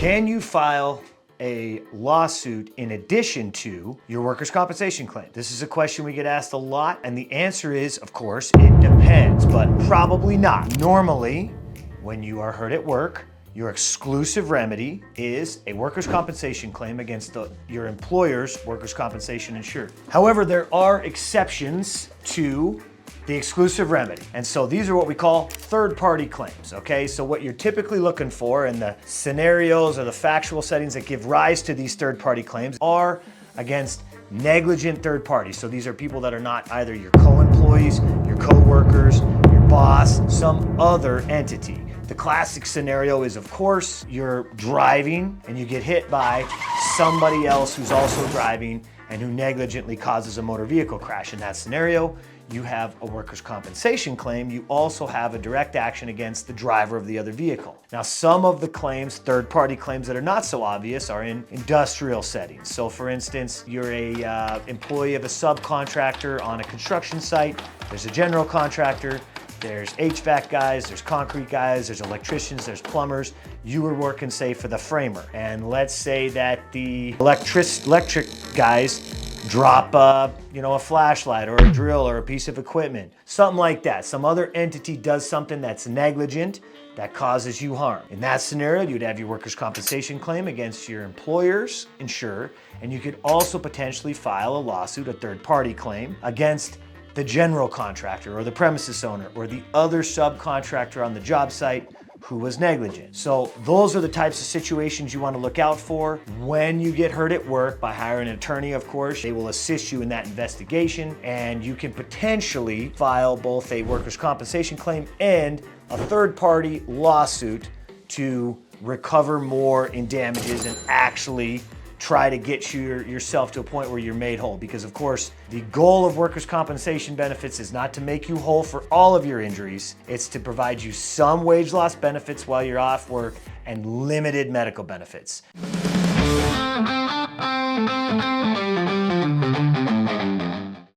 Can you file a lawsuit in addition to your workers' compensation claim? This is a question we get asked a lot, and the answer is, of course, it depends, but probably not. Normally, when you are hurt at work, your exclusive remedy is a workers' compensation claim against your employer's workers' compensation insured. However, there are exceptions to the exclusive remedy. And so these are what we call third-party claims, okay? So what you're typically looking for in the scenarios or the factual settings that give rise to these third-party claims are against negligent third parties. So these are people that are not either your co-employees, your co-workers, your boss, some other entity. The classic scenario is, of course, you're driving and you get hit by somebody else who's also driving and who negligently causes a motor vehicle crash. In that scenario, you have a workers' compensation claim. You also have a direct action against the driver of the other vehicle. Now, some of the claims, third-party claims that are not so obvious, are in industrial settings. So for instance, you're a employee of a subcontractor on a construction site. There's a general contractor. There's HVAC guys, there's concrete guys, there's electricians, there's plumbers. You were working, say, for the framer. And let's say that the electric guys drop a flashlight or a drill or a piece of equipment, something like that. Some other entity does something that's negligent that causes you harm. In that scenario, you'd have your workers' compensation claim against your employer's insurer, and you could also potentially file a lawsuit, a third-party claim, against the general contractor or the premises owner or the other subcontractor on the job site who was negligent. So those are the types of situations you want to look out for when you get hurt at work. By hiring an attorney, of course, they will assist you in that investigation, and you can potentially file both a workers' compensation claim and a third-party lawsuit to recover more in damages and actually try to get yourself to a point where you're made whole. Because of course, the goal of workers' compensation benefits is not to make you whole for all of your injuries. It's to provide you some wage loss benefits while you're off work and limited medical benefits.